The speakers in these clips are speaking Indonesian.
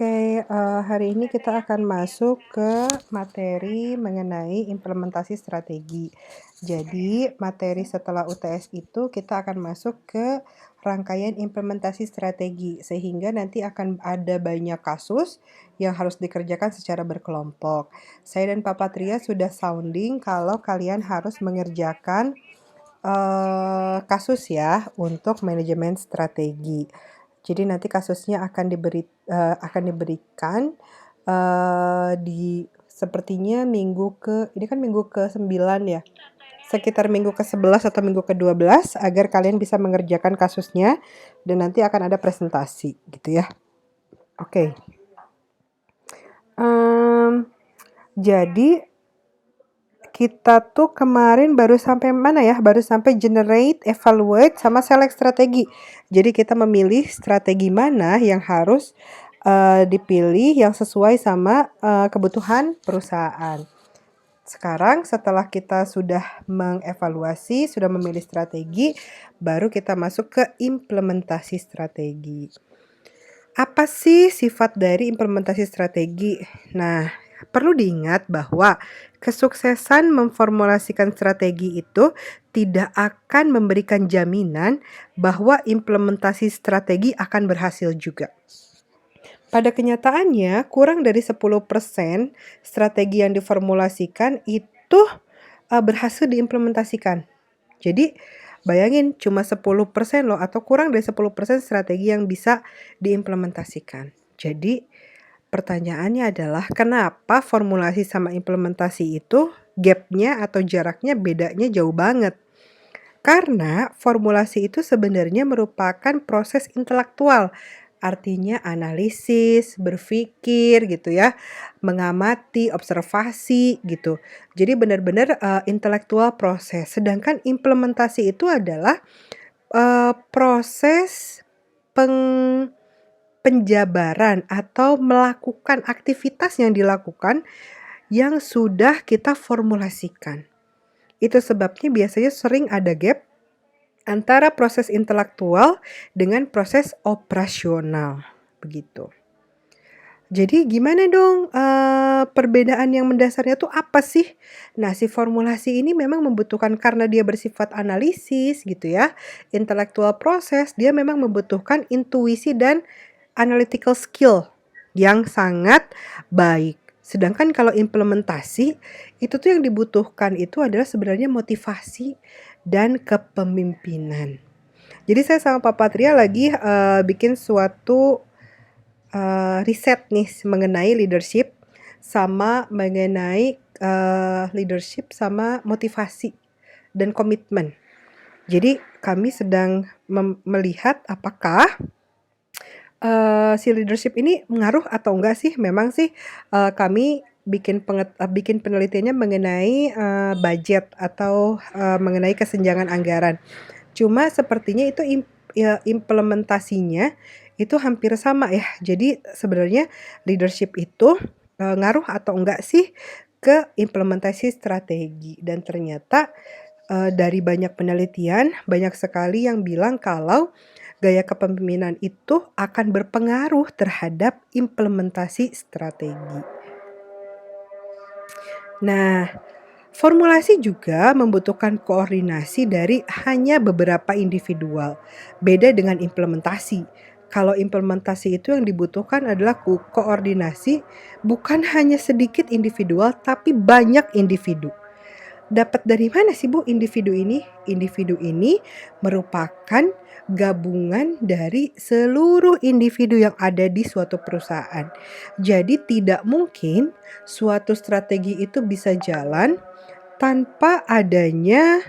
Oke, hari ini kita akan masuk ke materi mengenai implementasi strategi. Jadi, materi setelah UTS itu kita akan masuk ke rangkaian implementasi strategi, sehingga nanti akan ada banyak kasus yang harus dikerjakan secara berkelompok. Saya dan Pak Patria sudah sounding kalau kalian harus mengerjakan kasus ya untuk manajemen strategi. Jadi nanti kasusnya akan diberikan di sepertinya ini kan minggu ke-9 ya. Sekitar minggu ke-11 atau minggu ke-12 agar kalian bisa mengerjakan kasusnya dan nanti akan ada presentasi gitu ya. Oke. Jadi kita tuh kemarin baru sampai mana ya? Baru sampai generate, evaluate, sama select strategi. Jadi kita memilih strategi mana yang harus dipilih yang sesuai sama kebutuhan perusahaan. Sekarang setelah kita sudah mengevaluasi, sudah memilih strategi, baru kita masuk ke implementasi strategi. Apa sih sifat dari implementasi strategi? Nah, perlu diingat bahwa kesuksesan memformulasikan strategi itu tidak akan memberikan jaminan bahwa implementasi strategi akan berhasil juga. Pada kenyataannya, kurang dari 10% strategi yang diformulasikan itu berhasil diimplementasikan. Jadi, bayangin cuma 10% loh atau kurang dari 10% strategi yang bisa diimplementasikan. Jadi, pertanyaannya adalah kenapa formulasi sama implementasi itu gap-nya atau jaraknya bedanya jauh banget? Karena formulasi itu sebenarnya merupakan proses intelektual, artinya analisis, berpikir gitu ya, mengamati, observasi gitu. Jadi benar-benar intelektual proses. Sedangkan implementasi itu adalah proses penjabaran atau melakukan aktivitas yang dilakukan yang sudah kita formulasikan. Itu sebabnya biasanya sering ada gap antara proses intelektual dengan proses operasional, begitu. Jadi gimana dong perbedaan yang mendasarnya tuh apa sih? Nah, si formulasi ini memang membutuhkan karena dia bersifat analisis gitu ya, intellectual proses, dia memang membutuhkan intuisi dan analytical skill yang sangat baik. Sedangkan kalau implementasi, itu tuh yang dibutuhkan itu adalah sebenarnya motivasi dan kepemimpinan. Jadi saya sama Pak Patria lagi bikin suatu riset nih mengenai leadership sama mengenai leadership sama motivasi dan komitmen. Jadi kami sedang melihat apakah si leadership ini mengaruh atau enggak sih? Memang sih kami bikin penelitiannya mengenai budget atau mengenai kesenjangan anggaran. Cuma sepertinya itu implementasinya itu hampir sama ya. Jadi sebenarnya leadership itu ngaruh atau enggak sih ke implementasi strategi. Dan ternyata dari banyak penelitian, banyak sekali yang bilang kalau gaya kepemimpinan itu akan berpengaruh terhadap implementasi strategi. Nah, formulasi juga membutuhkan koordinasi dari hanya beberapa individual. Beda dengan implementasi. Kalau implementasi itu yang dibutuhkan adalah koordinasi bukan hanya sedikit individual tapi banyak individu. Dapat dari mana sih Bu individu ini? Individu ini merupakan gabungan dari seluruh individu yang ada di suatu perusahaan. Jadi tidak mungkin suatu strategi itu bisa jalan tanpa adanya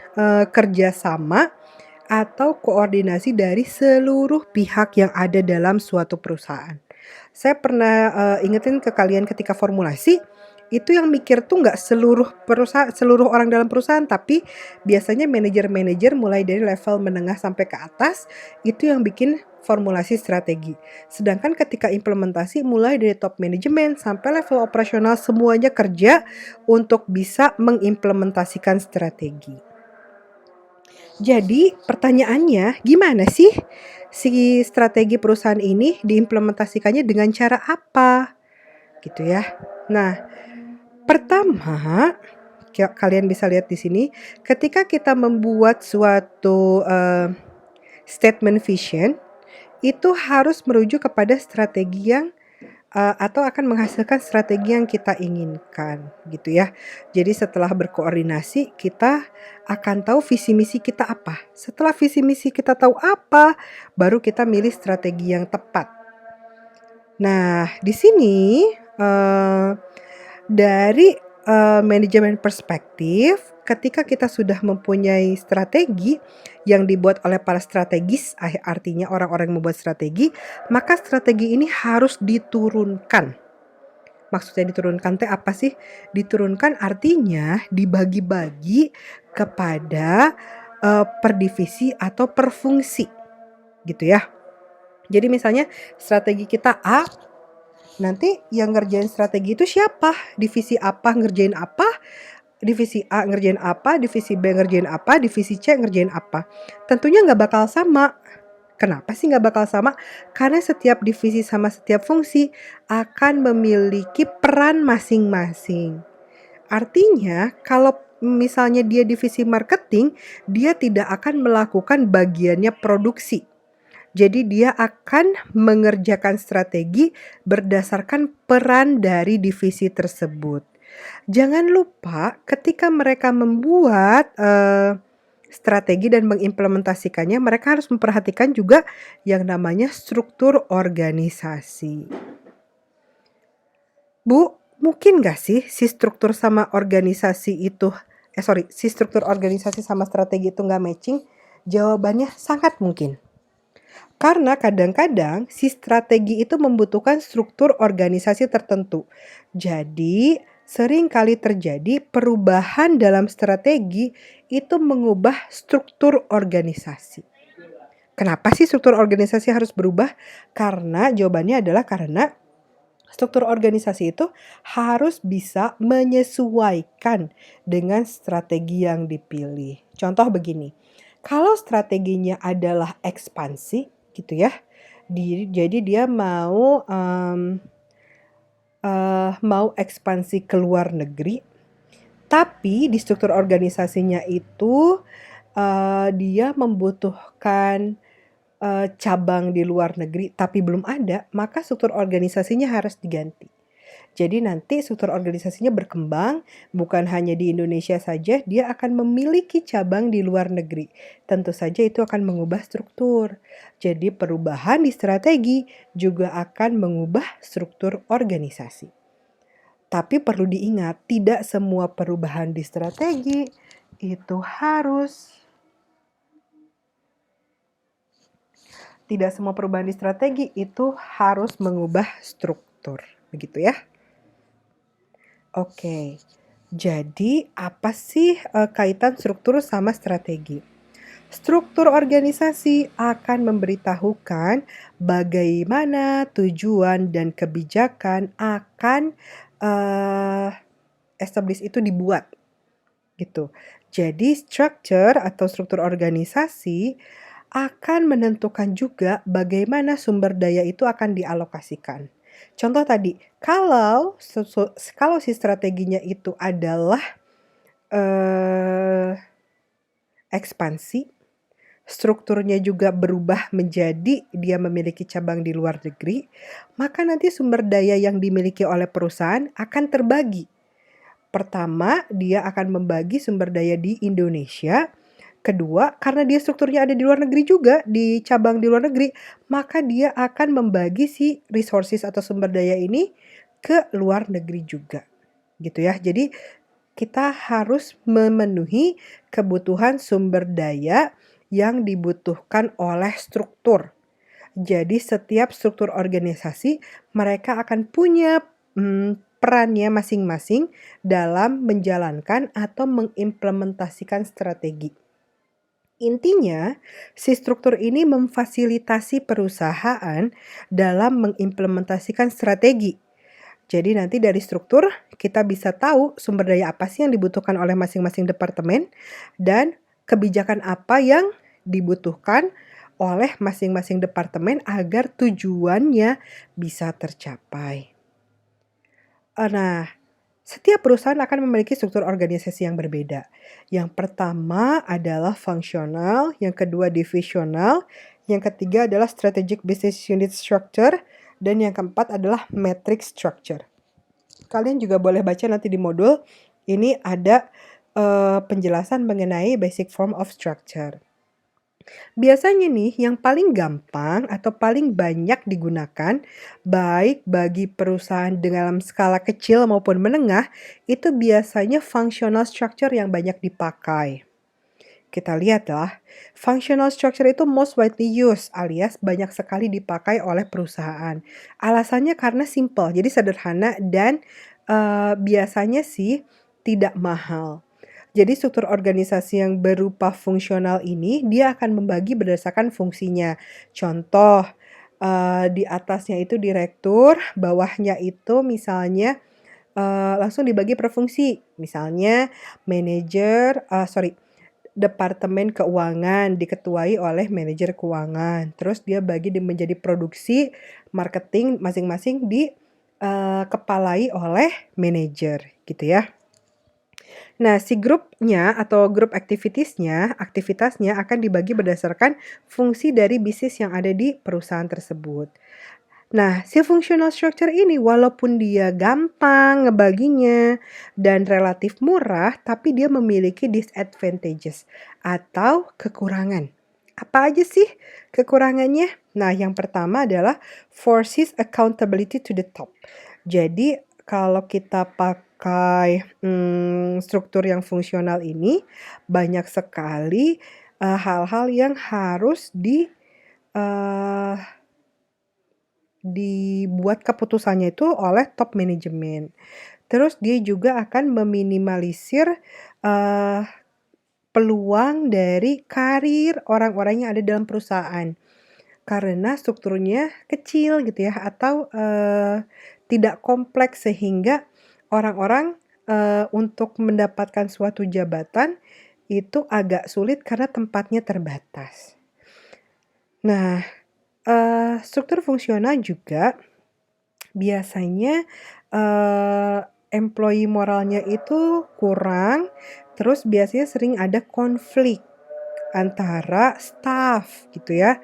kerjasama atau koordinasi dari seluruh pihak yang ada dalam suatu perusahaan. Saya pernah ingetin ke kalian ketika formulasi, itu yang mikir tuh nggak seluruh orang dalam perusahaan, tapi biasanya manajer-manajer mulai dari level menengah sampai ke atas, itu yang bikin formulasi strategi. Sedangkan ketika implementasi mulai dari top manajemen sampai level operasional semuanya kerja untuk bisa mengimplementasikan strategi. Jadi pertanyaannya gimana sih si strategi perusahaan ini diimplementasikannya dengan cara apa, gitu ya. Nah, pertama, kalian bisa lihat di sini, ketika kita membuat suatu, statement vision, itu harus merujuk kepada strategi yang atau akan menghasilkan strategi yang kita inginkan, gitu ya. Jadi setelah berkoordinasi, kita akan tahu visi misi kita apa. Setelah visi misi kita tahu apa, baru kita milih strategi yang tepat. Nah, di sini, dari, manajemen perspektif, ketika kita sudah mempunyai strategi yang dibuat oleh para strategis, artinya orang-orang yang membuat strategi, maka strategi ini harus diturunkan. Maksudnya diturunkan teh apa sih? Diturunkan artinya dibagi-bagi kepada, per divisi atau per fungsi, gitu ya. Jadi misalnya strategi kita A, nanti yang ngerjain strategi itu siapa? Divisi apa ngerjain apa, divisi A ngerjain apa, divisi B ngerjain apa, divisi C ngerjain apa. Tentunya nggak bakal sama. Kenapa sih nggak bakal sama? Karena setiap divisi sama setiap fungsi akan memiliki peran masing-masing. Artinya kalau misalnya dia divisi marketing, dia tidak akan melakukan bagiannya produksi. Jadi dia akan mengerjakan strategi berdasarkan peran dari divisi tersebut. Jangan lupa ketika mereka membuat, strategi dan mengimplementasikannya, mereka harus memperhatikan juga yang namanya struktur organisasi. Bu, mungkin nggak sih si struktur sama organisasi itu si struktur organisasi sama strategi itu nggak matching? Jawabannya sangat mungkin. Karena kadang-kadang si strategi itu membutuhkan struktur organisasi tertentu. Jadi, sering kali terjadi perubahan dalam strategi itu mengubah struktur organisasi. Kenapa sih struktur organisasi harus berubah? Karena jawabannya adalah karena struktur organisasi itu harus bisa menyesuaikan dengan strategi yang dipilih. Contoh begini, kalau strateginya adalah ekspansi, gitu ya. Jadi dia mau ekspansi ke luar negeri, tapi di struktur organisasinya itu, dia membutuhkan, cabang di luar negeri tapi belum ada, maka struktur organisasinya harus diganti. Jadi nanti struktur organisasinya berkembang, bukan hanya di Indonesia saja, dia akan memiliki cabang di luar negeri. Tentu saja itu akan mengubah struktur. Jadi perubahan di strategi juga akan mengubah struktur organisasi. Tapi perlu diingat, tidak semua perubahan di strategi itu harus mengubah struktur, begitu ya. Oke, jadi apa sih, kaitan struktur sama strategi? Struktur organisasi akan memberitahukan bagaimana tujuan dan kebijakan akan, establish itu dibuat, gitu. Jadi structure atau struktur organisasi akan menentukan juga bagaimana sumber daya itu akan dialokasikan. Contoh tadi, kalau si strateginya itu adalah, ekspansi, strukturnya juga berubah menjadi dia memiliki cabang di luar negeri, maka nanti sumber daya yang dimiliki oleh perusahaan akan terbagi. Pertama, dia akan membagi sumber daya di Indonesia. Kedua, karena dia strukturnya ada di luar negeri juga, di cabang di luar negeri, maka dia akan membagi si resources atau sumber daya ini ke luar negeri juga, gitu ya. Jadi kita harus memenuhi kebutuhan sumber daya yang dibutuhkan oleh struktur. Jadi setiap struktur organisasi mereka akan punya perannya masing-masing dalam menjalankan atau mengimplementasikan strategi. Intinya, si struktur ini memfasilitasi perusahaan dalam mengimplementasikan strategi. Jadi nanti dari struktur kita bisa tahu sumber daya apa sih yang dibutuhkan oleh masing-masing departemen dan kebijakan apa yang dibutuhkan oleh masing-masing departemen agar tujuannya bisa tercapai. Nah, setiap perusahaan akan memiliki struktur organisasi yang berbeda. Yang pertama adalah fungsional, yang kedua divisional, yang ketiga adalah strategic business unit structure, dan yang keempat adalah matrix structure. Kalian juga boleh baca nanti di modul, ini ada penjelasan mengenai basic form of structure. Biasanya nih, yang paling gampang atau paling banyak digunakan, baik bagi perusahaan dalam skala kecil maupun menengah, itu biasanya functional structure yang banyak dipakai. Kita lihat lah, functional structure itu most widely used alias banyak sekali dipakai oleh perusahaan. Alasannya karena simple, jadi sederhana dan biasanya sih tidak mahal. Jadi struktur organisasi yang berupa fungsional ini, dia akan membagi berdasarkan fungsinya. Contoh, di atasnya itu direktur, bawahnya itu misalnya langsung dibagi per fungsi. Misalnya departemen keuangan diketuai oleh manajer keuangan. Terus dia bagi menjadi produksi, marketing masing-masing dikepalai oleh manajer gitu ya. Nah, si grupnya atau grup aktivitasnya akan dibagi berdasarkan fungsi dari bisnis yang ada di perusahaan tersebut. Nah, si functional structure ini walaupun dia gampang ngebaginya dan relatif murah, tapi dia memiliki disadvantages atau kekurangan. Apa aja sih kekurangannya? Nah, yang pertama adalah forces accountability to the top. Jadi, kalau kita pakai struktur yang fungsional ini, banyak sekali hal-hal yang harus dibuat keputusannya itu oleh top manajemen. Terus dia juga akan meminimalisir peluang dari karir orang-orang yang ada dalam perusahaan. Karena strukturnya kecil gitu ya atau tidak kompleks sehingga orang-orang untuk mendapatkan suatu jabatan itu agak sulit karena tempatnya terbatas. Nah, struktur fungsional juga biasanya employee moralnya itu kurang, terus biasanya sering ada konflik antara staff gitu ya.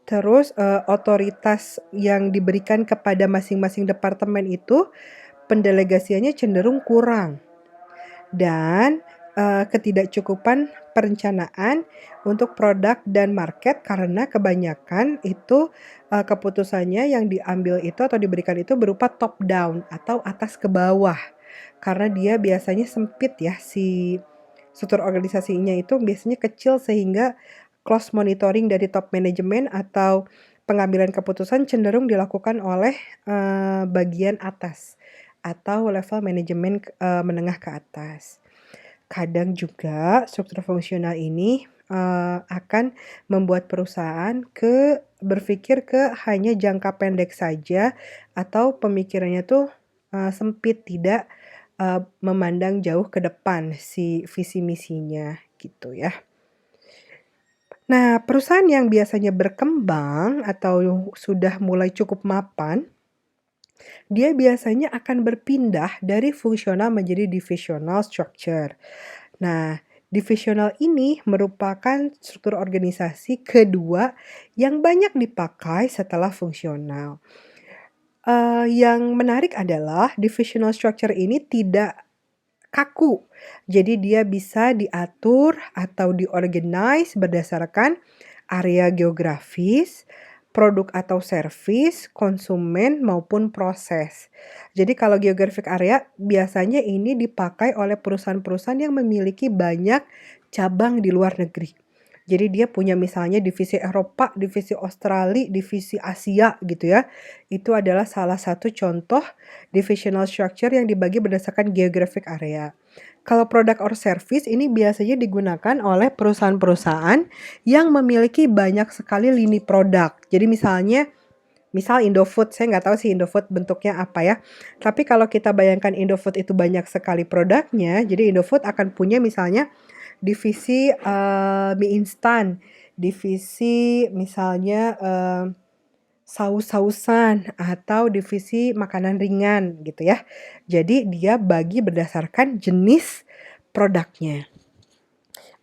Terus otoritas yang diberikan kepada masing-masing departemen itu pendelegasiannya cenderung kurang. Dan ketidakcukupan perencanaan untuk produk dan market karena kebanyakan itu keputusannya yang diambil itu atau diberikan itu berupa top down atau atas ke bawah. Karena dia biasanya sempit ya si struktur organisasinya itu biasanya kecil sehingga close monitoring dari top manajemen atau pengambilan keputusan cenderung dilakukan oleh bagian atas atau level manajemen menengah ke atas. Kadang juga struktur fungsional ini akan membuat perusahaan berpikir ke hanya jangka pendek saja atau pemikirannya tuh sempit, tidak memandang jauh ke depan si visi misinya gitu ya. Nah, perusahaan yang biasanya berkembang atau sudah mulai cukup mapan, dia biasanya akan berpindah dari fungsional menjadi divisional structure. Nah, divisional ini merupakan struktur organisasi kedua yang banyak dipakai setelah fungsional. Yang menarik adalah divisional structure ini tidak kaku. Jadi dia bisa diatur atau diorganize berdasarkan area geografis, produk atau service, konsumen maupun proses. Jadi kalau geographic area biasanya ini dipakai oleh perusahaan-perusahaan yang memiliki banyak cabang di luar negeri. Jadi dia punya misalnya divisi Eropa, divisi Australia, divisi Asia gitu ya. Itu adalah salah satu contoh divisional structure yang dibagi berdasarkan geographic area. Kalau product or service ini biasanya digunakan oleh perusahaan-perusahaan yang memiliki banyak sekali lini produk. Jadi misal Indofood, saya nggak tahu sih Indofood bentuknya apa ya. Tapi kalau kita bayangkan Indofood itu banyak sekali produknya, jadi Indofood akan punya misalnya divisi mie instan divisi misalnya saus-sausan atau divisi makanan ringan gitu ya. Jadi dia bagi berdasarkan jenis produknya.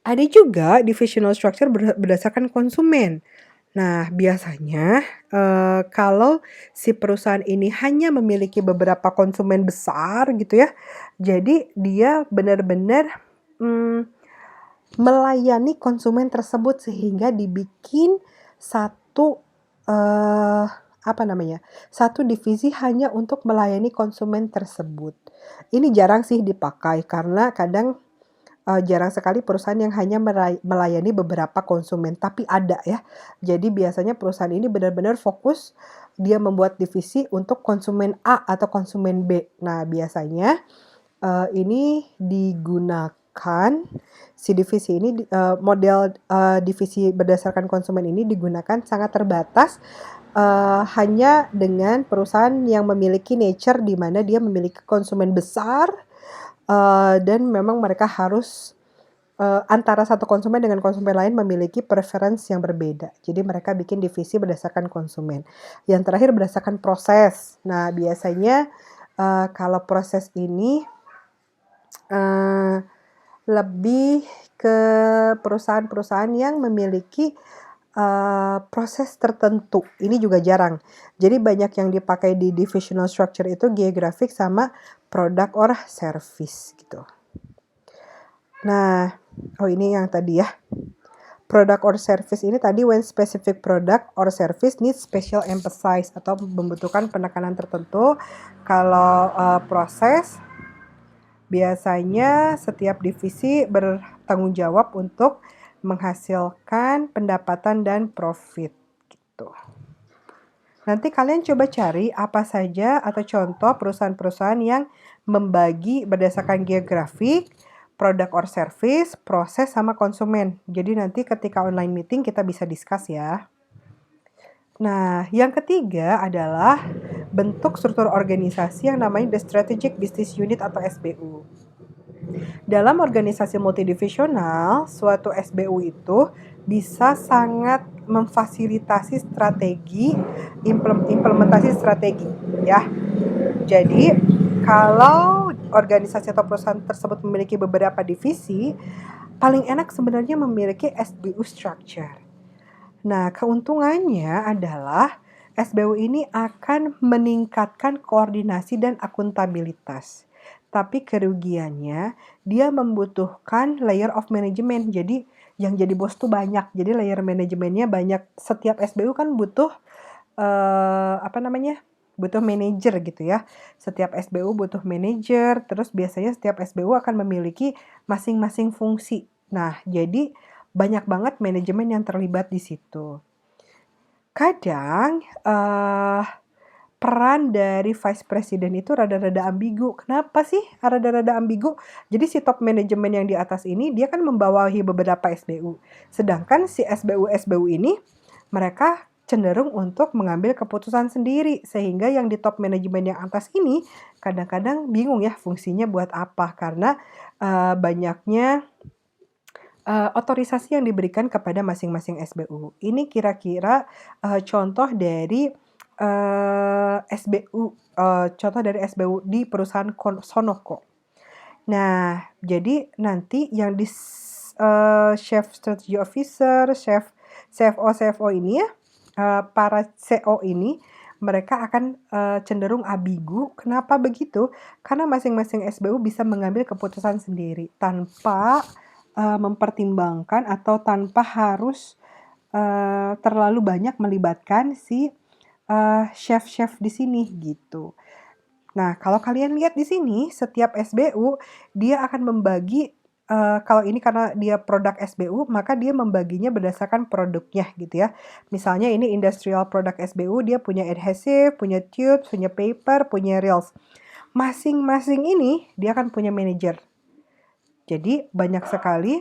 Ada juga divisional structure berdasarkan konsumen. Nah, biasanya, kalau si perusahaan ini hanya memiliki beberapa konsumen besar gitu ya, jadi dia benar-benar, melayani konsumen tersebut sehingga dibikin satu, satu divisi hanya untuk melayani konsumen tersebut. Ini jarang sih dipakai karena kadang jarang sekali perusahaan yang hanya melayani beberapa konsumen, tapi ada ya. Jadi biasanya perusahaan ini benar-benar fokus, dia membuat divisi untuk konsumen A atau konsumen B. Nah, biasanya, ini digunakan, si divisi ini model, divisi berdasarkan konsumen ini digunakan sangat terbatas, hanya dengan perusahaan yang memiliki nature di mana dia memiliki konsumen besar, dan memang mereka harus, antara satu konsumen dengan konsumen lain memiliki preference yang berbeda. Jadi mereka bikin divisi berdasarkan konsumen. Yang terakhir berdasarkan proses. Nah, biasanya, kalau proses ini, lebih ke perusahaan-perusahaan yang memiliki, proses tertentu. Ini juga jarang. Jadi banyak yang dipakai di divisional structure itu geographic sama product or service gitu. Nah, ini yang tadi ya. Product or service ini tadi when specific product or service needs special emphasis atau membutuhkan penekanan tertentu. Kalau proses, biasanya setiap divisi bertanggung jawab untuk menghasilkan pendapatan dan profit gitu. Nanti kalian coba cari apa saja atau contoh perusahaan-perusahaan yang membagi berdasarkan geografik, produk or service, proses sama konsumen. Jadi nanti ketika online meeting kita bisa discuss ya. Nah, yang ketiga adalah bentuk struktur organisasi yang namanya the Strategic Business Unit atau SBU. Dalam organisasi multidivisional, suatu SBU itu bisa sangat memfasilitasi strategi, implementasi strategi ya. Jadi, kalau organisasi atau perusahaan tersebut memiliki beberapa divisi, paling enak sebenarnya memiliki SBU structure. Nah, keuntungannya adalah SBU ini akan meningkatkan koordinasi dan akuntabilitas. Tapi kerugiannya, dia membutuhkan layer of management. Jadi, yang jadi bos tuh banyak. Jadi, layer manajemennya banyak. Setiap SBU kan butuh, butuh manajer gitu ya. Setiap SBU butuh manajer, terus biasanya setiap SBU akan memiliki masing-masing fungsi. Nah, jadi banyak banget manajemen yang terlibat di situ. Kadang, peran dari vice president itu rada-rada ambigu. Kenapa sih rada-rada ambigu? Jadi si top manajemen yang di atas ini, dia kan membawahi beberapa SBU. Sedangkan si SBU-SBU ini, mereka cenderung untuk mengambil keputusan sendiri. Sehingga yang di top manajemen yang atas ini, kadang-kadang bingung ya fungsinya buat apa. Karena banyaknya otorisasi yang diberikan kepada masing-masing SBU. Ini kira-kira contoh dari contoh dari SBU di perusahaan Sonoko. Nah, jadi nanti yang di Chief Strategy Officer, Chef CFO ini ya, para CO ini, mereka akan cenderung ambigu. Kenapa begitu? Karena masing-masing SBU bisa mengambil keputusan sendiri tanpa mempertimbangkan atau tanpa harus terlalu banyak melibatkan si chef-chef di sini gitu. Nah, kalau kalian lihat di sini, setiap SBU dia akan membagi, kalau ini karena dia produk SBU, maka dia membaginya berdasarkan produknya gitu ya. Misalnya ini industrial product SBU, dia punya adhesive, punya tube, punya paper, punya reels. Masing-masing ini dia akan punya manajer. Jadi banyak sekali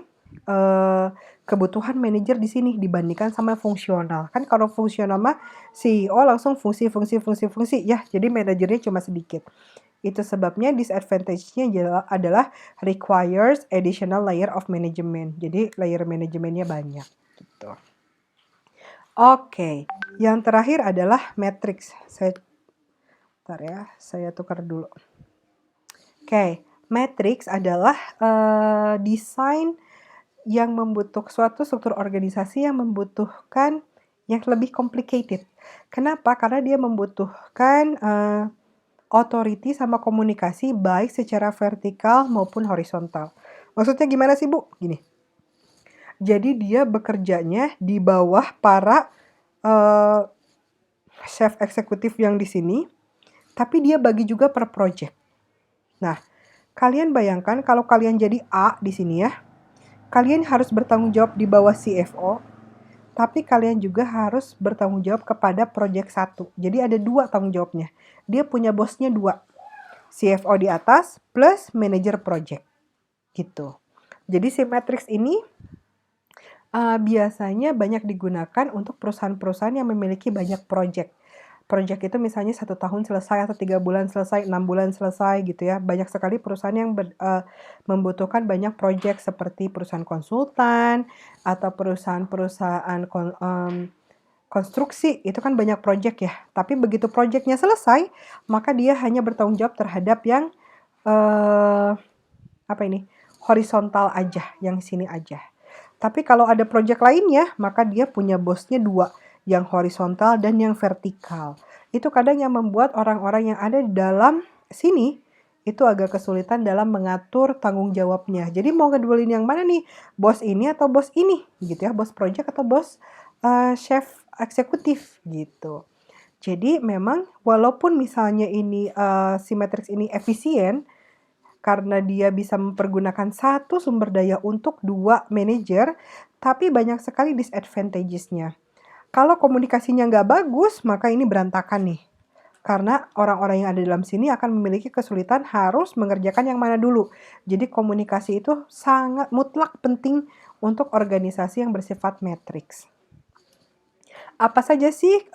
kebutuhan manajer di sini dibandingkan sama fungsional. Kan kalau fungsional mah CEO langsung fungsi ya. Jadi manajernya cuma sedikit. Itu sebabnya disadvantage-nya adalah requires additional layer of management. Jadi layer manajemennya banyak gitu. Oke, yang terakhir adalah matriks. Bentar ya, saya tukar dulu. Oke, matriks adalah desain yang suatu struktur organisasi yang membutuhkan yang lebih complicated. Kenapa? Karena dia membutuhkan authority sama komunikasi baik secara vertikal maupun horizontal. Maksudnya gimana sih, Bu? Gini. Jadi dia bekerjanya di bawah para chef eksekutif yang di sini, tapi dia bagi juga per project. Nah, kalian bayangkan kalau kalian jadi A di sini ya, kalian harus bertanggung jawab di bawah CFO, tapi kalian juga harus bertanggung jawab kepada project 1. Jadi ada 2 tanggung jawabnya. Dia punya bosnya 2. CFO di atas plus manager project. Gitu. Jadi si matrix ini biasanya banyak digunakan untuk perusahaan-perusahaan yang memiliki banyak project. Project itu misalnya 1 tahun selesai atau 3 bulan selesai, 6 bulan selesai gitu ya. Banyak sekali perusahaan yang membutuhkan banyak project seperti perusahaan konsultan atau perusahaan-perusahaan konstruksi. Itu kan banyak project ya. Tapi begitu projectnya selesai, maka dia hanya bertanggung jawab terhadap yang horizontal aja, yang sini aja. Tapi kalau ada project lainnya, maka dia punya bosnya 2, yang horizontal dan yang vertikal. Itu kadang yang membuat orang-orang yang ada di dalam sini itu agak kesulitan dalam mengatur tanggung jawabnya. Jadi mau ngedulin yang mana nih? Bos ini atau bos ini? Gitu ya, bos project atau bos chef eksekutif gitu. Jadi memang walaupun misalnya ini si matrix ini efisien, karena dia bisa mempergunakan satu sumber daya untuk 2 manajer, tapi banyak sekali disadvantages-nya. Kalau komunikasinya nggak bagus, maka ini berantakan nih. Karena orang-orang yang ada dalam sini akan memiliki kesulitan harus mengerjakan yang mana dulu. Jadi komunikasi itu sangat mutlak penting untuk organisasi yang bersifat matriks. Apa saja sih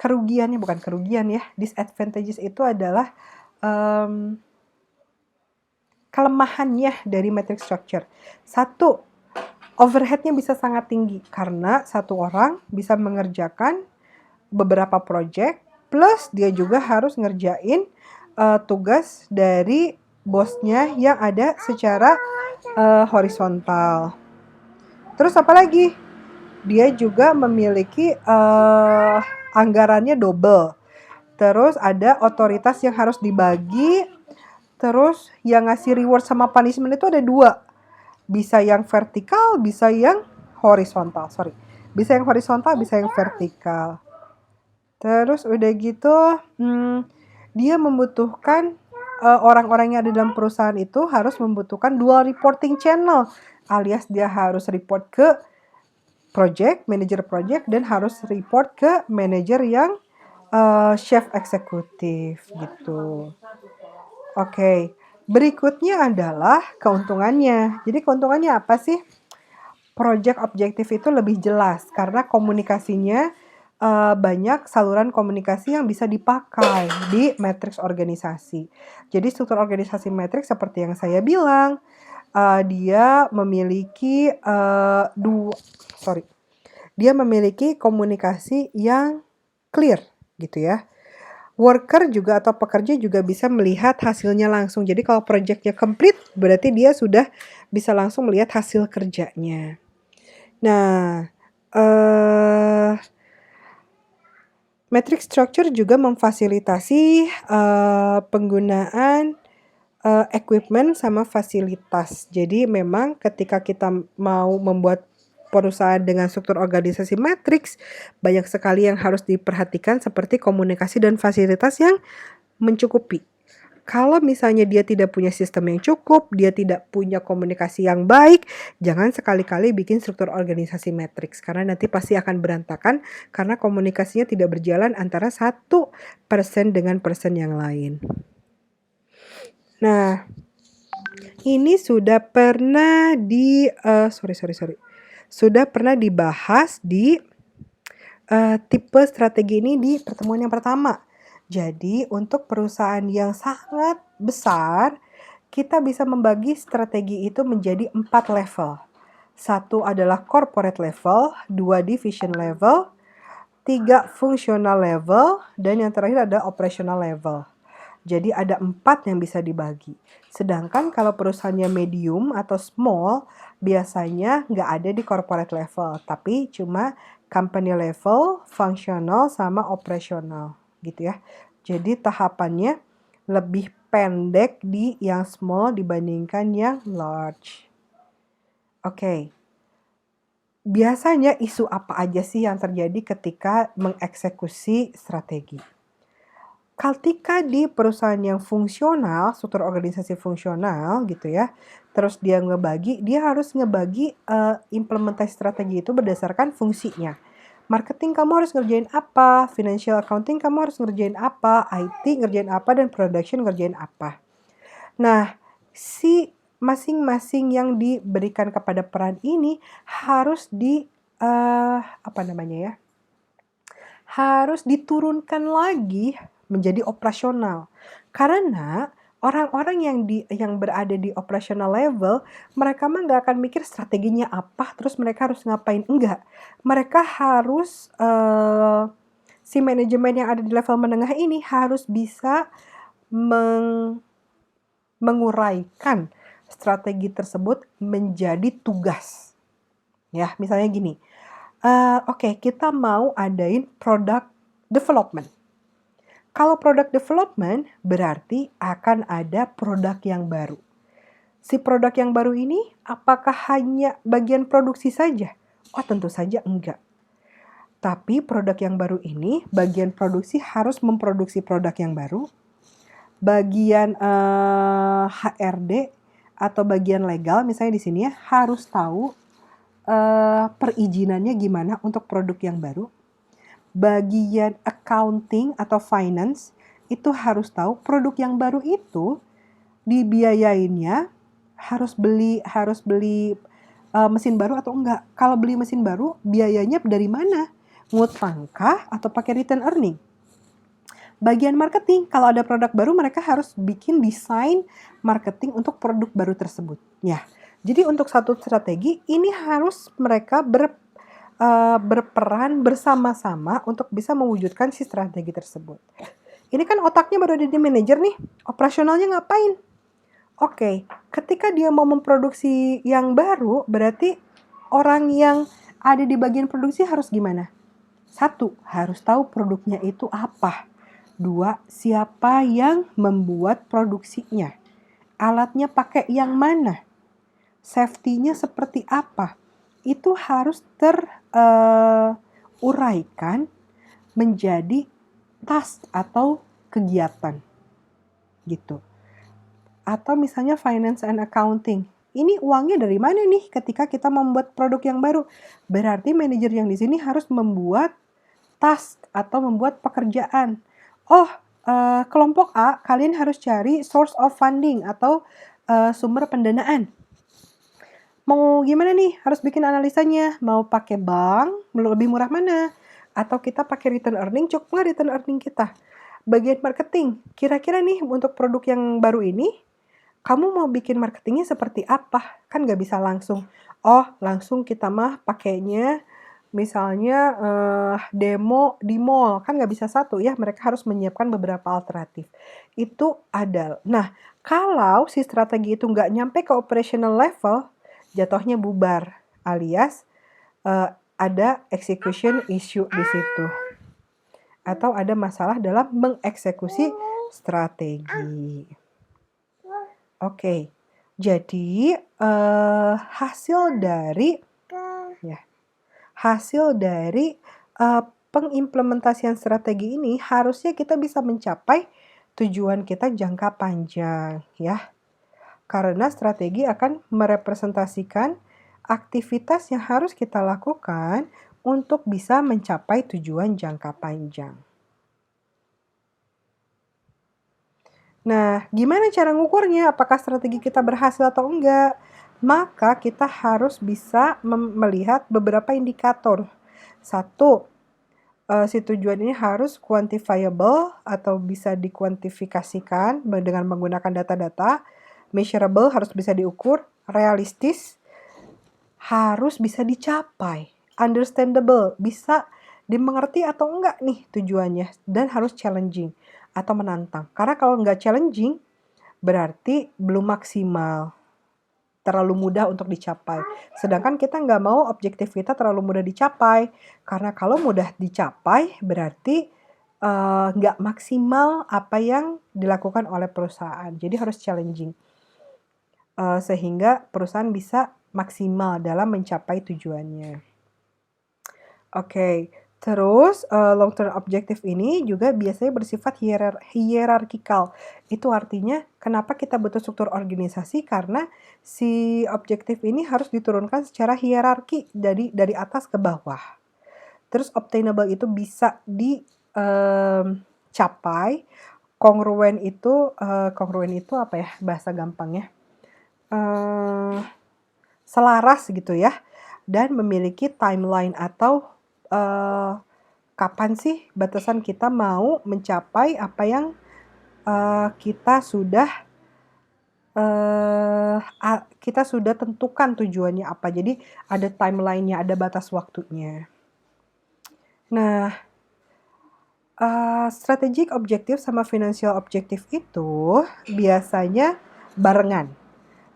kerugiannya, bukan kerugian ya, disadvantages itu adalah kelemahannya dari matrix structure. 1, overhead-nya bisa sangat tinggi karena satu orang bisa mengerjakan beberapa project, plus dia juga harus ngerjain tugas dari bosnya yang ada secara horizontal. Terus apa lagi? Dia juga memiliki anggarannya double. Terus ada otoritas yang harus dibagi. Terus yang ngasih reward sama punishment itu ada 2. Bisa yang vertikal, bisa yang horizontal. Bisa yang horizontal, bisa yang vertikal. Terus udah gitu, dia membutuhkan orang-orang yang ada dalam perusahaan itu harus membutuhkan dual reporting channel. Alias dia harus report ke manager project, dan harus report ke manager yang chef eksekutif gitu. Oke, berikutnya adalah keuntungannya. Jadi keuntungannya apa sih? Project objektif itu lebih jelas karena komunikasinya banyak saluran komunikasi yang bisa dipakai di matriks organisasi. Jadi struktur organisasi matriks seperti yang saya bilang, dia memiliki dia memiliki komunikasi yang clear gitu ya. Worker juga atau pekerja juga bisa melihat hasilnya langsung. Jadi kalau projectnya complete, berarti dia sudah bisa langsung melihat hasil kerjanya. Nah, matrix structure juga memfasilitasi penggunaan equipment sama fasilitas. Jadi memang ketika kita mau membuat perusahaan dengan struktur organisasi matriks, banyak sekali yang harus diperhatikan seperti komunikasi dan fasilitas yang mencukupi. Kalau misalnya dia tidak punya sistem yang cukup, dia tidak punya komunikasi yang baik, jangan sekali-kali bikin struktur organisasi matriks karena nanti pasti akan berantakan karena komunikasinya tidak berjalan antara satu person dengan person yang lain. Nah, ini sudah pernah sudah pernah dibahas di tipe strategi ini di pertemuan yang pertama. Jadi untuk perusahaan yang sangat besar, kita bisa membagi strategi itu menjadi 4 level. 1 adalah corporate level, 2 division level, 3 functional level, dan yang terakhir ada operational level. Jadi ada 4 yang bisa dibagi. Sedangkan kalau perusahaannya medium atau small, biasanya nggak ada di corporate level, tapi cuma company level, functional, sama operational gitu ya. Jadi tahapannya lebih pendek di yang small dibandingkan yang large. Oke. Biasanya isu apa aja sih yang terjadi ketika mengeksekusi strategi? Ketika di perusahaan yang fungsional, struktur organisasi fungsional gitu ya, terus dia harus ngebagi implementasi strategi itu berdasarkan fungsinya. Marketing kamu harus ngerjain apa, financial accounting kamu harus ngerjain apa, IT ngerjain apa, dan production ngerjain apa. Nah, si masing-masing yang diberikan kepada peran ini harus harus diturunkan lagi menjadi operasional. Karena orang-orang yang berada di operational level, mereka mah nggak akan mikir strateginya apa, terus mereka harus ngapain. Enggak. Mereka harus, si manajemen yang ada di level menengah ini harus bisa menguraikan strategi tersebut menjadi tugas. Ya, misalnya gini, oke, kita mau adain product development. Kalau product development berarti akan ada produk yang baru. Si produk yang baru ini apakah hanya bagian produksi saja? Oh, tentu saja enggak. Tapi produk yang baru ini, bagian produksi harus memproduksi produk yang baru. Bagian HRD atau bagian legal misalnya di sini ya, harus tahu perizinannya gimana untuk produk yang baru. Bagian accounting atau finance itu harus tahu produk yang baru itu dibiayainnya harus beli mesin baru atau enggak. Kalau beli mesin baru biayanya dari mana? Ngutangkah atau pakai return earning? Bagian marketing, kalau ada produk baru mereka harus bikin desain marketing untuk produk baru tersebut. Ya, jadi untuk satu strategi ini harus mereka berperan bersama-sama untuk bisa mewujudkan si strategi tersebut. Ini kan otaknya baru ada di manajer nih, operasionalnya ngapain? Oke, ketika dia mau memproduksi yang baru, berarti orang yang ada di bagian produksi harus gimana? 1, harus tahu produknya itu apa. 2, siapa yang membuat produksinya? Alatnya pakai yang mana? Safety-nya seperti apa? Itu harus teruraikan menjadi task atau kegiatan gitu. Atau misalnya finance and accounting. Ini uangnya dari mana nih ketika kita membuat produk yang baru? Berarti manajer yang di sini harus membuat task atau membuat pekerjaan. Oh, kelompok A, kalian harus cari source of funding atau sumber pendanaan. Mau gimana nih? Harus bikin analisanya. Mau pakai bank, lebih murah mana? Atau kita pakai return earning, cukup nggak return earning kita? Bagian marketing, kira-kira nih untuk produk yang baru ini, kamu mau bikin marketingnya seperti apa? Kan nggak bisa langsung, oh langsung kita mah pakainya misalnya demo di mall, kan nggak bisa satu ya, mereka harus menyiapkan beberapa alternatif. Itu ada. Nah, kalau si strategi itu nggak nyampe ke operational level, jatuhnya bubar, alias ada execution issue di situ. Atau ada masalah dalam mengeksekusi strategi. Oke, jadi hasil dari pengimplementasian strategi ini harusnya kita bisa mencapai tujuan kita jangka panjang ya. Karena strategi akan merepresentasikan aktivitas yang harus kita lakukan untuk bisa mencapai tujuan jangka panjang. Nah, gimana cara ngukurnya? Apakah strategi kita berhasil atau enggak? Maka kita harus bisa melihat beberapa indikator. 1, si tujuan ini harus quantifiable atau bisa dikuantifikasikan dengan menggunakan data-data. measurable, harus bisa diukur, realistis, harus bisa dicapai, understandable, bisa dimengerti atau enggak nih tujuannya, dan harus challenging atau menantang. Karena kalau nggak challenging, berarti belum maksimal, terlalu mudah untuk dicapai. Sedangkan kita nggak mau objektif kita terlalu mudah dicapai, karena kalau mudah dicapai berarti nggak maksimal apa yang dilakukan oleh perusahaan. Jadi harus challenging, sehingga perusahaan bisa maksimal dalam mencapai tujuannya. Oke, terus long term objective ini juga biasanya bersifat hierarkikal. Itu artinya kenapa kita butuh struktur organisasi, karena si objektif ini harus diturunkan secara hierarki dari atas ke bawah. Terus obtainable itu bisa dicapai, kongruen itu apa ya bahasa gampangnya? Selaras gitu ya, dan memiliki timeline atau kapan sih batasan kita mau mencapai apa yang kita sudah tentukan tujuannya apa. Jadi ada timelinenya, ada batas waktunya. Nah, strategic objektif sama financial objektif itu biasanya barengan.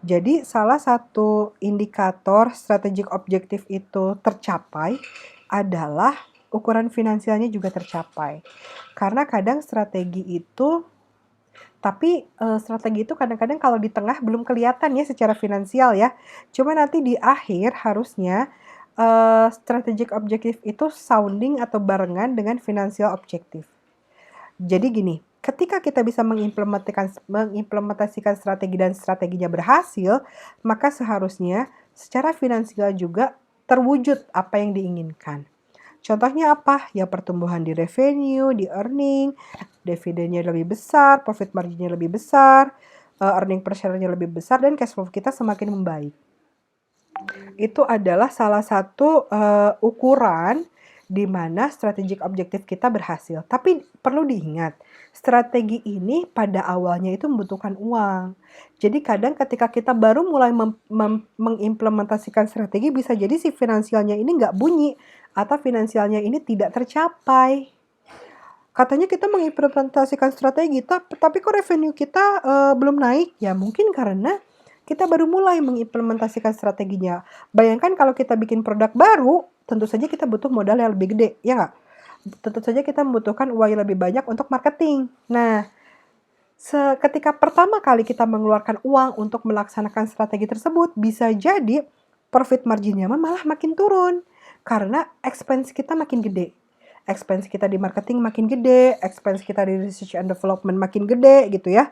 Jadi salah satu indikator strategic objektif itu tercapai adalah ukuran finansialnya juga tercapai. Karena kadang strategi itu kadang-kadang kalau di tengah belum kelihatan ya secara finansial ya. Cuma nanti di akhir harusnya strategic objektif itu sounding atau barengan dengan financial objektif. Jadi gini, ketika kita bisa mengimplementasikan strategi dan strateginya berhasil, maka seharusnya secara finansial juga terwujud apa yang diinginkan. Contohnya apa? Ya pertumbuhan di revenue, di earning, dividennya lebih besar, profit marginnya lebih besar, earning per share-nya lebih besar, dan cash flow kita semakin membaik. Itu adalah salah satu ukuran di mana strategic objektif kita berhasil. Tapi perlu diingat, strategi ini pada awalnya itu membutuhkan uang. Jadi kadang ketika kita baru mulai mengimplementasikan strategi, bisa jadi si finansialnya ini nggak bunyi, atau finansialnya ini tidak tercapai. Katanya kita mengimplementasikan strategi, tapi kok revenue kita belum naik? Ya mungkin karena kita baru mulai mengimplementasikan strateginya. Bayangkan kalau kita bikin produk baru, tentu saja kita butuh modal yang lebih gede, ya nggak? Tentu saja kita membutuhkan uang yang lebih banyak untuk marketing. Nah, ketika pertama kali kita mengeluarkan uang untuk melaksanakan strategi tersebut, bisa jadi profit marginnya malah makin turun. Karena expense kita makin gede. Expense kita di marketing makin gede, expense kita di research and development makin gede gitu ya.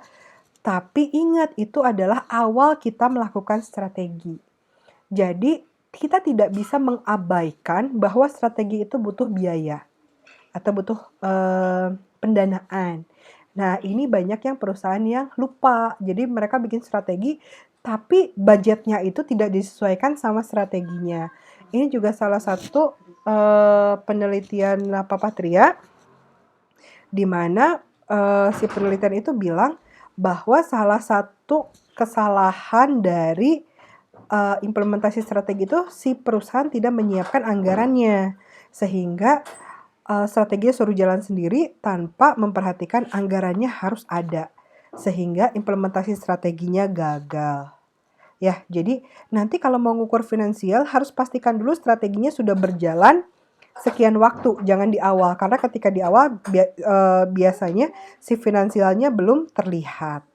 Tapi ingat, itu adalah awal kita melakukan strategi. Jadi, kita tidak bisa mengabaikan bahwa strategi itu butuh biaya atau butuh pendanaan. Nah, ini banyak yang perusahaan yang lupa. Jadi, mereka bikin strategi, tapi budgetnya itu tidak disesuaikan sama strateginya. Ini juga salah satu penelitian Papatria, di mana si penelitian itu bilang bahwa salah satu kesalahan dari implementasi strategi itu si perusahaan tidak menyiapkan anggarannya, sehingga strateginya suruh jalan sendiri tanpa memperhatikan anggarannya harus ada, sehingga implementasi strateginya gagal. Ya, jadi nanti kalau mau ngukur finansial harus pastikan dulu strateginya sudah berjalan sekian waktu, jangan di awal, karena ketika di awal biasanya si finansialnya belum terlihat.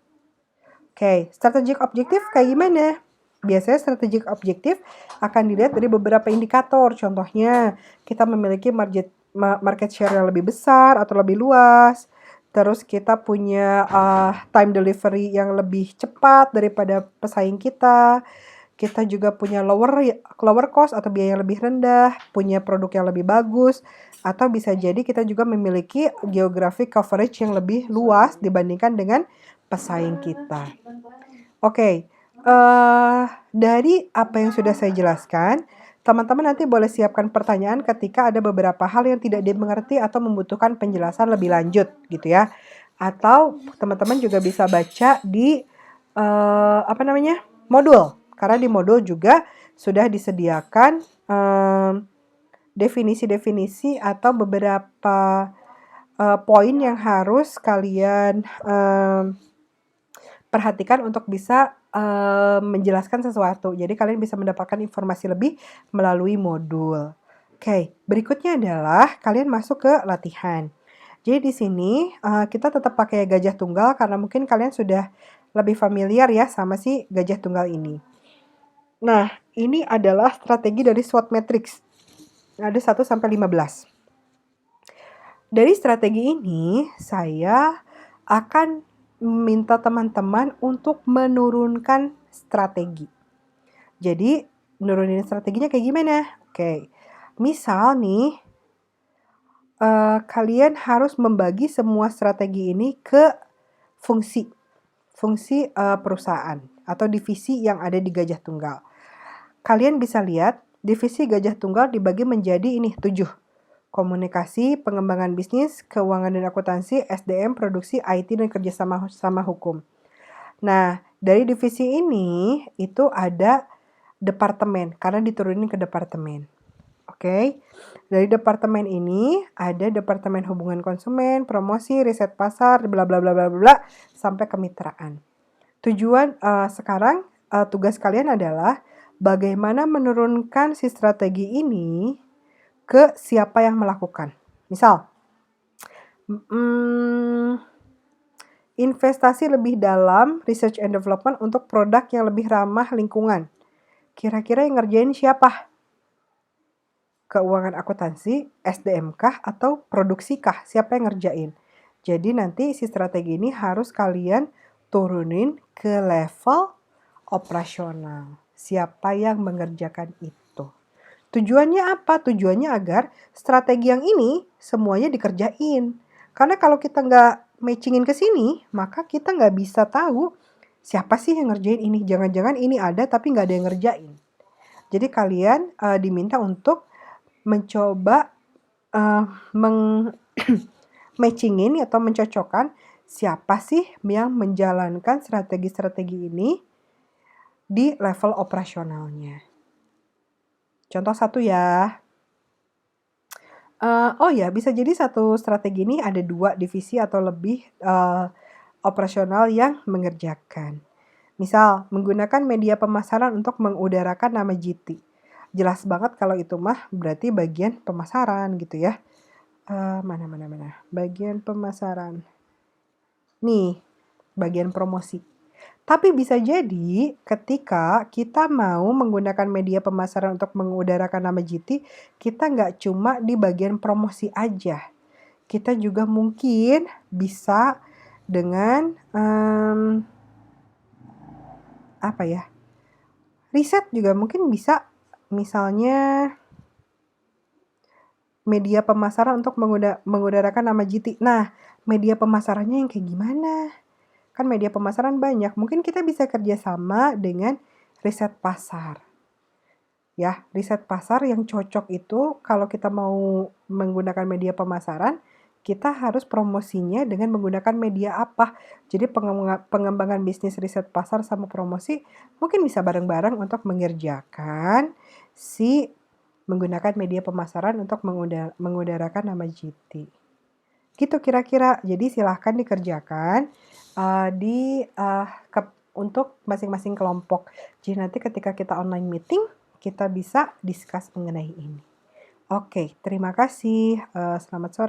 Oke, strategic objektif kayak gimana? Biasanya strategic objektif akan dilihat dari beberapa indikator. Contohnya, kita memiliki market share yang lebih besar atau lebih luas. Terus kita punya time delivery yang lebih cepat daripada pesaing kita. Kita juga punya lower cost atau biaya yang lebih rendah, punya produk yang lebih bagus, atau bisa jadi kita juga memiliki geographic coverage yang lebih luas dibandingkan dengan pesaing kita. Oke, dari apa yang sudah saya jelaskan, teman-teman nanti boleh siapkan pertanyaan ketika ada beberapa hal yang tidak dimengerti atau membutuhkan penjelasan lebih lanjut gitu ya. Atau teman-teman juga bisa baca di apa namanya, modul. Karena di modul juga sudah disediakan definisi-definisi atau beberapa poin yang harus kalian perhatikan untuk bisa menjelaskan sesuatu. Jadi kalian bisa mendapatkan informasi lebih melalui modul. Oke, berikutnya adalah kalian masuk ke latihan. Jadi di sini kita tetap pakai gajah tunggal karena mungkin kalian sudah lebih familiar ya sama si gajah tunggal ini. Nah, ini adalah strategi dari SWOT Matrix. Ada 1 sampai 15. Dari strategi ini, saya akan minta teman-teman untuk menurunkan strategi. Jadi, nurunin strateginya kayak gimana? Oke, misal nih, kalian harus membagi semua strategi ini ke fungsi perusahaan atau divisi yang ada di Gajah Tunggal. Kalian bisa lihat divisi Gajah Tunggal dibagi menjadi ini 7. Komunikasi, pengembangan bisnis, keuangan dan akuntansi, SDM, produksi, IT, dan kerjasama sama hukum. Nah, dari divisi ini itu ada departemen, karena diturunin ke departemen. Oke, dari departemen ini ada departemen hubungan konsumen, promosi, riset pasar, bla bla bla bla bla, sampai kemitraan. Tujuan sekarang tugas kalian adalah bagaimana menurunkan si strategi ini ke siapa yang melakukan. Misal, investasi lebih dalam research and development untuk produk yang lebih ramah lingkungan. Kira-kira yang ngerjain siapa? Keuangan akuntansi, SDM kah, atau produksi kah? Siapa yang ngerjain? Jadi nanti si strategi ini harus kalian turunin ke level operasional. Siapa yang mengerjakan itu? Tujuannya apa? Tujuannya agar strategi yang ini semuanya dikerjain. Karena kalau kita nggak matchingin ke sini, maka kita nggak bisa tahu siapa sih yang ngerjain ini. Jangan-jangan ini ada tapi nggak ada yang ngerjain. Jadi kalian diminta untuk mencoba matchingin atau mencocokkan siapa sih yang menjalankan strategi-strategi ini di level operasionalnya. Contoh satu ya. Oh ya, bisa jadi satu strategi ini ada 2 divisi atau lebih operasional yang mengerjakan. Misal, menggunakan media pemasaran untuk mengudarakan nama GT. Jelas banget kalau itu mah berarti bagian pemasaran gitu ya. Mana. Bagian pemasaran. Nih, bagian promosi. Tapi bisa jadi ketika kita mau menggunakan media pemasaran untuk mengudarakan nama GT, kita nggak cuma di bagian promosi aja. Kita juga mungkin bisa dengan riset juga mungkin bisa. Misalnya media pemasaran untuk mengudarakan nama GT. Nah, media pemasarannya yang kayak gimana? Kan media pemasaran banyak. Mungkin kita bisa kerjasama dengan riset pasar. Ya, riset pasar yang cocok itu kalau kita mau menggunakan media pemasaran, kita harus promosinya dengan menggunakan media apa. Jadi pengembangan bisnis riset pasar sama promosi mungkin bisa bareng-bareng untuk mengerjakan si menggunakan media pemasaran untuk mengudarakan nama GT. Gitu kira-kira. Jadi silahkan dikerjakan untuk masing-masing kelompok. Jadi nanti ketika kita online meeting, kita bisa discuss mengenai ini. Oke, terima kasih. Selamat sore.